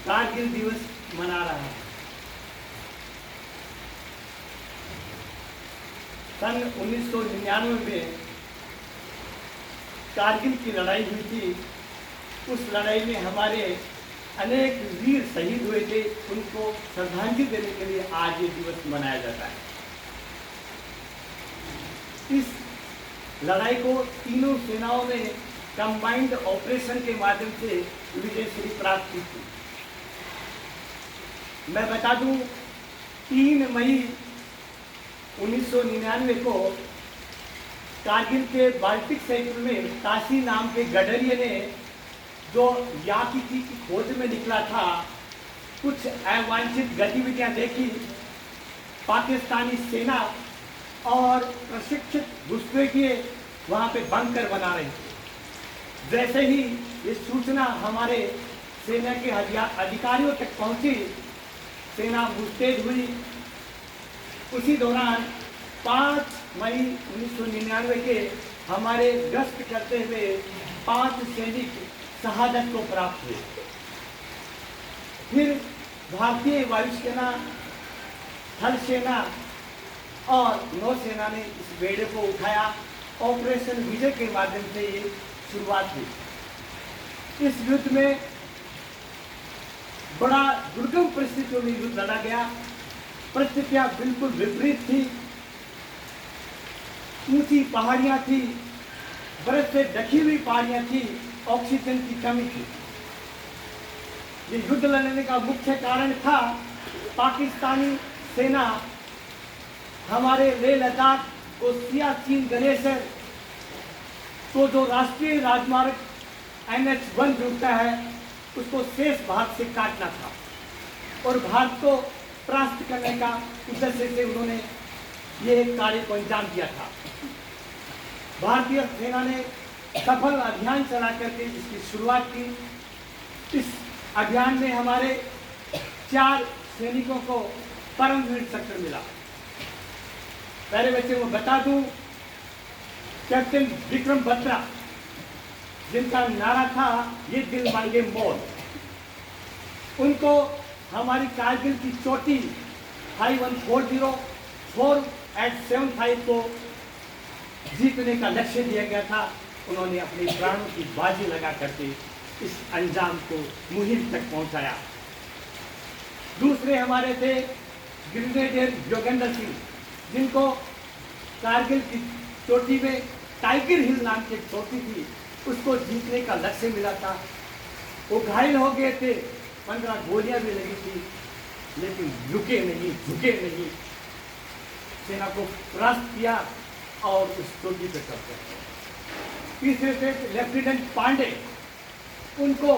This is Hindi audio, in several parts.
कारगिल दिवस मना रहा है। सन 1999 में कारगिल की लड़ाई हुई थी। उस लड़ाई में हमारे अनेक वीर शहीद हुए थे। उनको श्रद्धांजलि देने के लिए आज ये दिवस मनाया जाता है। इस लड़ाई को तीनों सेनाओं ने कंबाइंड ऑपरेशन के माध्यम से विजयश्री प्राप्त की थी। मैं बता दूं, 3 मई 1999 को कारगिल के बाल्टिक सेक्टर में ताशी नाम के गडरिये ने जो याकी की खोज में निकला था, कुछ अवांछित गतिविधियां देखी। पाकिस्तानी सेना और प्रशिक्षित घुसपैठिए वहां पे बंकर बना रहे थे। जैसे ही ये सूचना हमारे सेना के अधिकारियों तक पहुंची, सेना मुस्तैद हुई। उसी दौरान 5 मई 1999 के हमारे गश्त करते हुए 5 सैनिक शहादत को प्राप्त हुए। फिर भारतीय वायुसेना, थल सेना और नौसेना ने इस बेड़े को उठाया। ऑपरेशन विजय के माध्यम से ये शुरुआत हुई। इस युद्ध में बड़ा दुर्गम परिस्थितियों में युद्ध लड़ा गया। परिस्थितियां बिल्कुल विपरीत थी। ऊंची पहाड़ियां थी, बर्फ से ढकी हुई पहाड़ियां थी, ऑक्सीजन की कमी थी। ये युद्ध लड़ने का मुख्य कारण था पाकिस्तानी सेना हमारे लेह लद्दाख को सियाचिन ग्लेशियर तो जो राष्ट्रीय राजमार्ग NH1 जुड़ता है, उसको शेष भाग से काटना था और भारत को परास्त करने का उद्देश्य से उन्होंने ये कार्य को अंजाम दिया था। भारतीय सेना ने सफल अभियान चला करके इसकी शुरुआत की। इस अभियान में हमारे 4 सैनिकों को परमवीर चक्र मिला। पहले बच्चे को बता दूं, कैप्टन विक्रम बत्रा, जिनका नारा था ये दिल मांगे मौत, उनको हमारी कारगिल की चोटी 5140 4/75 को जीतने का लक्ष्य दिया गया था। उन्होंने अपने प्राणों की बाजी लगा करके इस अंजाम को मुहिम तक पहुंचाया। दूसरे हमारे थे ब्रिगेडियर योगेंद्र सिंह, जिनको कारगिल की चोटी में टाइगर हिल नाम की चोटी थी, उसको जीतने का लक्ष्य मिला था। वो घायल हो गए थे, 15 गोलियां भी लगी थी, लेकिन रुके नहीं, झुके नहीं। सेना को परास्त किया और उस चोटी पर कब्जा किया। तीसरे थे लेफ्टिनेंट पांडे, उनको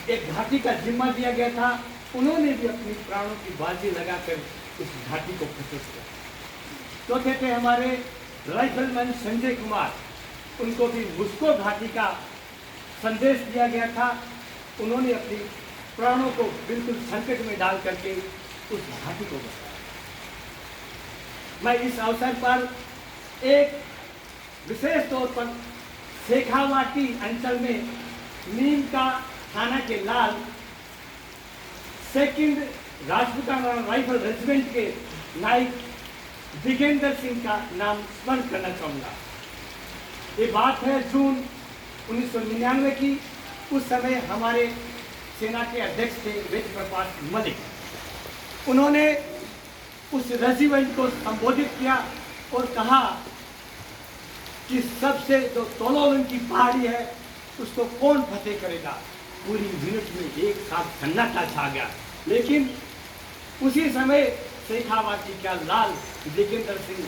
एक घाटी का जिम्मा दिया गया था। उन्होंने भी अपनी प्राणों की बाजी लगाकर उस घाटी को फतेह किया। चौथे थे हमारे राइफलमैन संजय कुमार, उनको भी मुस्को घाटी का संदेश दिया गया था। उन्होंने अपनी प्राणों को बिल्कुल संकट में डाल करके उस घाटी को बचाया। मैं इस अवसर पर एक विशेष तौर पर शेखावाटी अंचल में नीम का थाना के लाल 2nd राजपूताना राइफल रेजिमेंट के नायक दिगेंद्र सिंह का नाम स्मरण करना चाहूँगा। ये बात है जून 1999 की। उस समय हमारे सेना के अध्यक्ष थे वेद प्रकाश मलिक। उन्होंने उस रेजिमेंट को संबोधित किया और कहा कि सबसे जो तोलोलन की पहाड़ी है, उसको कौन फतेह करेगा। पूरी यूनिट में एक साथ सन्नाटा छा गया। लेकिन उसी समय शेखावाटी का लाल दिगेंद्र सिंह